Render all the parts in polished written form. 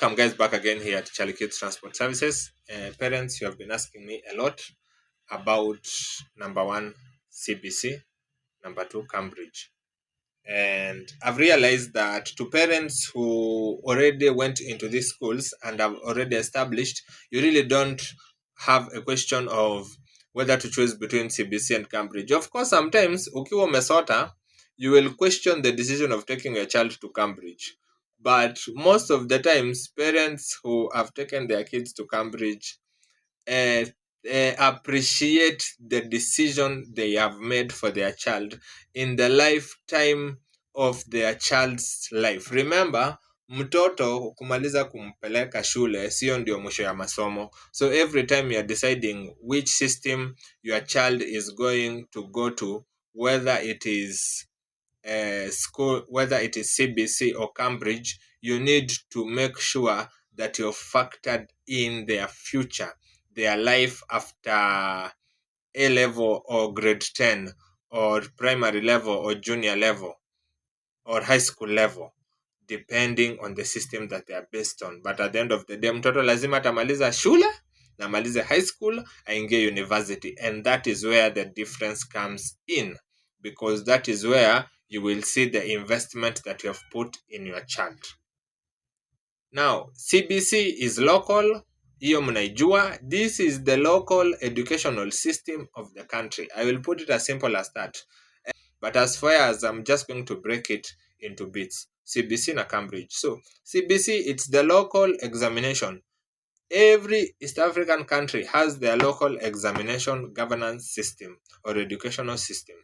Welcome guys back again here at Charlie Kids Transport Services. Parents, you have been asking me a lot about number one, CBC, number two, Cambridge. And I've realized that to parents who already went into these schools and have already established, you really don't have a question of whether to choose between CBC and Cambridge. Of course, sometimes ukiwa umesota, you will question the decision of taking your child to Cambridge. But most of the times, parents who have taken their kids to Cambridge appreciate the decision they have made for their child in the lifetime of their child's life. Remember, mtoto kumaliza kumpeleka shule sio ndio mwisho ya masomo. So every time you're deciding which system your child is going to go to, whether it is school, whether it is CBC or Cambridge, you need to make sure that you've factored in their future, their life after A level or grade 10 or primary level or junior level or high school level, depending on the system that they are based on. But at the end of the day, mtoto lazima atamaliza shule na amalize high school aingie university, and that is where the difference comes in, because that is where you will see the investment that you have put in your child. Now, CBC is local. Hiyo mnaijua. This is the local educational system of the country. I will put it as simple as that. But as far as I'm just going to break it into bits, CBC na Cambridge. So CBC, it's the local examination. Every East African country has their local examination governance system or educational system.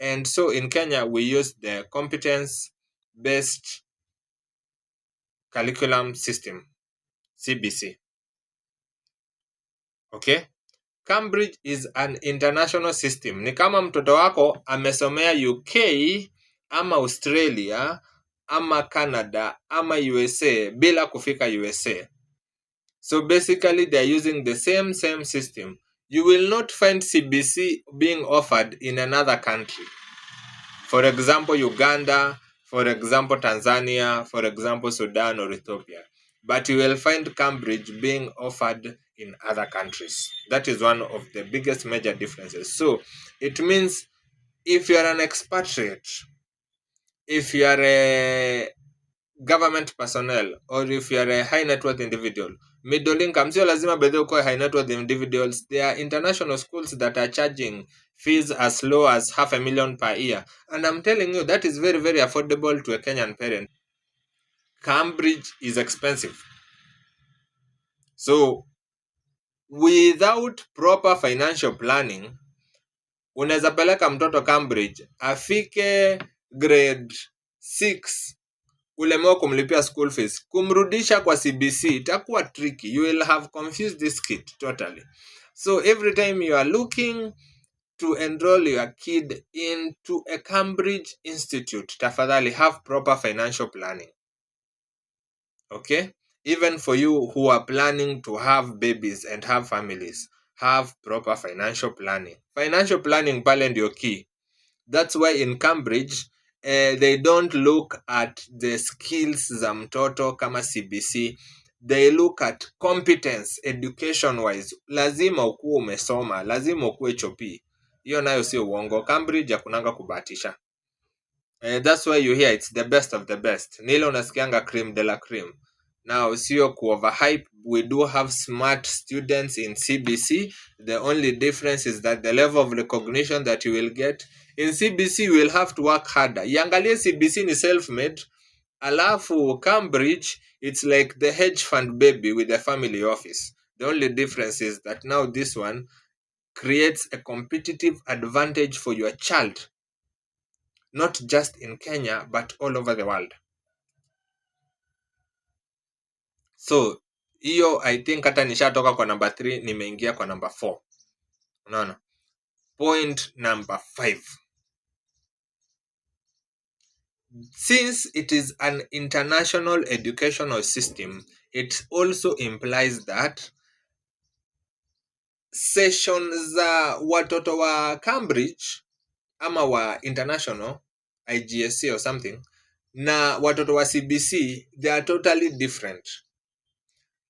And so in Kenya, we use the Competence Based Curriculum System, CBC. Okay? Cambridge is an international system. Ni kama mtoto wako amesomea UK ama Australia ama Canada ama USA bila kufika USA. So basically they're using the same system. You will not find CBC being offered in another country. For example, Uganda, for example, Tanzania, for example, Sudan or Ethiopia. But you will find Cambridge being offered in other countries. That is one of the biggest major differences. So it means if you are an expatriate, if you are a government personnel, or if you are a high net worth individual, middle income, sio lazima bedhe uko high net worth individuals. There are international schools that are charging fees as low as $500,000 per year, and I'm telling you that is very, very affordable to a Kenyan parent. Cambridge is expensive. So without proper financial planning, unaweza peleka mtoto Cambridge afike grade 6 ulemewa kumlipia school fees, kumrudisha kwa CBC itakuwa tricky. You will have confused this kid totally. So every time you are looking to enroll your kid into a Cambridge institute, tafadhali have proper financial planning. Okay? Even for you who are planning to have babies and have families, have proper financial planning. Financial planning pale ndio key. That's why in Cambridge, they don't look at the skills za mtoto kama CBC. They look at competence education wise. Lazima ukuwe umesoma, lazima ukuwe chopi. Hiyo nayo sio uongo. Cambridge hakunanga kubahatisha. That's why you hear it's the best of the best. Nile unasikianga cream de la cream. Now, sio ku overhype. We do have smart students in CBC. The only difference is that the level of recognition that you will get in CBC, you will have to work harder. Iangalie CBC ni self-made. Alafu Cambridge, it's like the hedge fund baby with a family office. The only difference is that now this one creates a competitive advantage for your child. Not just in Kenya, but all over the world. So, hiyo I think hata nishatoka kwa number 3, nimeingia kwa number 4. Unaona? Point number 5. Since it is an international educational system, it also implies that session za watoto wa Cambridge ama wa international IGSC or something na watoto wa CBC, they are totally different.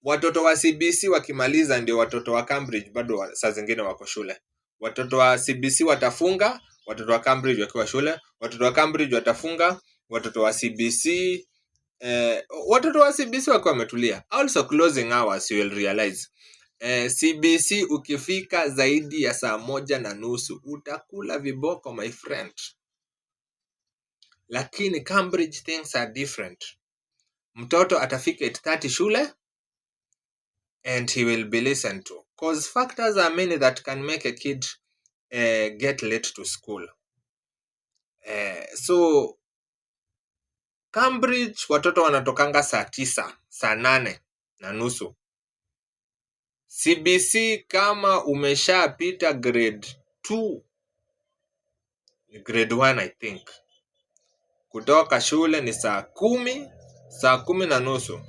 Watoto wa CBC wakimaliza ndio watoto wa Cambridge bado saa zingine wako shule. Watoto wa CBC watafunga, watoto wa Cambridge wakiwa shule. Watoto wa Cambridge watafunga, watoto wa CBC watoto wa CBC wakiwa wametulia. Also closing hours, you will realize CBC ukifika zaidi ya 1:30 utakula viboko my friend. Lakini Cambridge things are different. Mtoto atafika 8:30 shule and he will be listened to, because factors are many that can make a kid get late to school. So Cambridge watoto wanatokanga saa 9, saa 8:30. CBC kama umeshapita grade 2, grade 1 I think, kutoka shule ni saa 10, saa 10:30,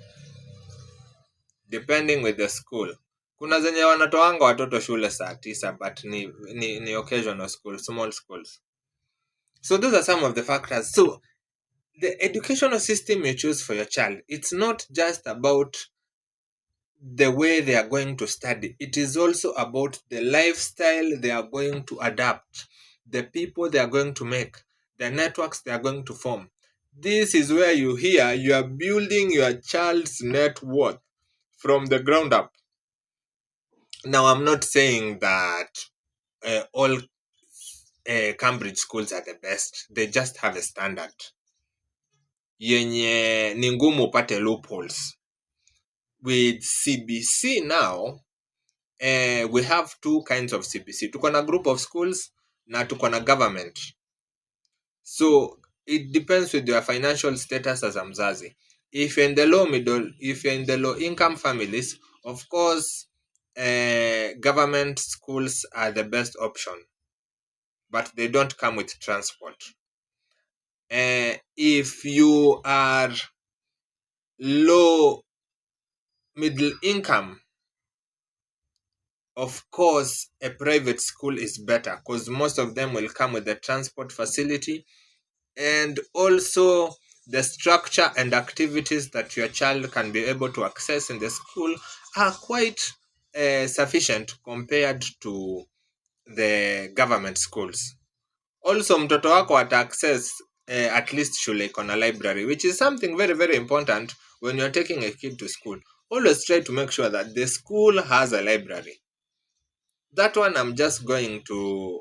depending with the school. Kuna zenye wanatoanga watoto shule saa 9, but ni occasional school, small schools. So those are some of the factors. So the educational system you choose for your child, it's not just about the way they are going to study. It is also about the lifestyle they are going to adapt, the people they are going to make, the networks they are going to form. This is where you hear you are building your child's net worth from the ground up. Now, I'm not saying that all Cambridge schools are the best. They just have a standard yenye ni ngumu upate loopholes. With CBC now, we have two kinds of CBC. Tuko na group of schools na tuko na government. So it depends with your financial status as a mzazi. If you're in the low income families, of course, government schools are the best option, but they don't come with transport. If you are low middle income, of course, a private school is better, because most of them will come with the transport facility, and also the structure and activities that your child can be able to access in the school are quite sufficient compared to the government schools. Also, mtoto wako ata access at least shule iko na library, which is something very, very important when you're taking a kid to school. Always try to make sure that the school has a library. That one I'm just going to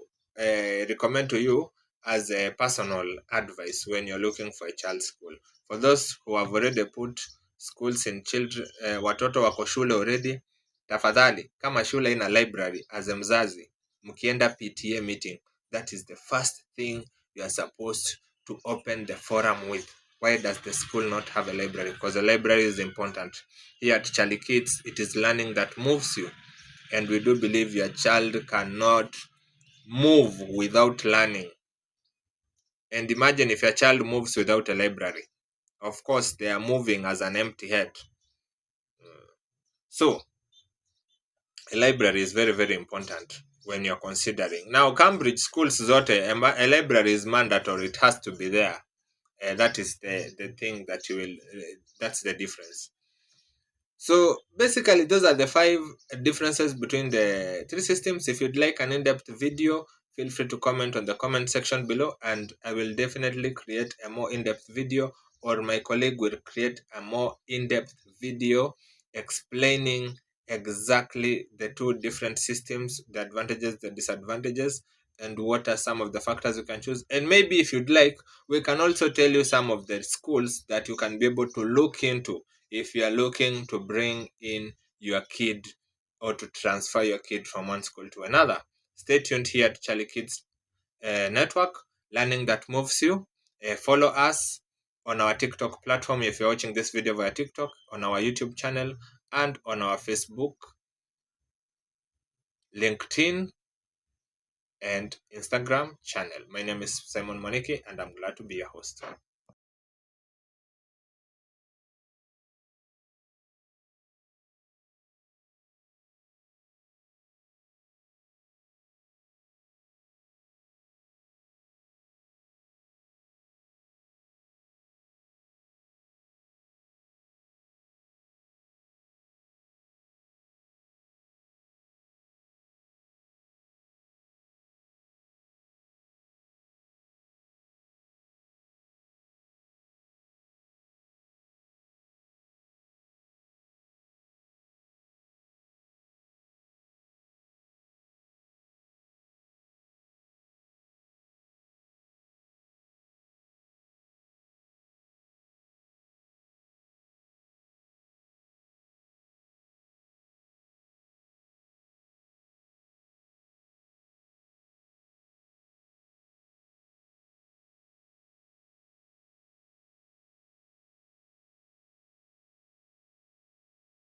recommend to you as a personal advice when you're looking for a child's school. For those who have already put schools in children, watoto wako shule already, tafadhali, kama shule ina library, as a mzazi, mkienda PTA meeting, that is the first thing you are supposed to open the forum with. Why does the school not have a library? Because the library is important. Here at Charlie Kids, it is learning that moves you. And we do believe your child cannot move without learning. And imagine if your child moves without a library. Of course, they are moving as an empty head. So, a library is very, very important when you're considering. Now, Cambridge schools zote, a library is mandatory. It has to be there. That is the thing that you will, that's the difference. So basically, those are the 5 differences between the 3 systems. If you'd like an in-depth video, feel free to comment on the comment section below, and I will definitely create a more in-depth video, or my colleague will create a more in-depth video explaining exactly the 2 different systems, the advantages, the disadvantages, and what are some of the factors you can choose. And maybe if you'd like, we can also tell you some of the schools that you can be able to look into if you are looking to bring in your kid or to transfer your kid from one school to another. Stay tuned here at Charlie Kids Network, learning that moves you. Follow us on our TikTok platform if you're watching this video via TikTok, on our YouTube channel, and on our Facebook, LinkedIn, and Instagram channel. My name is Simon Moniki, and I'm glad to be your host.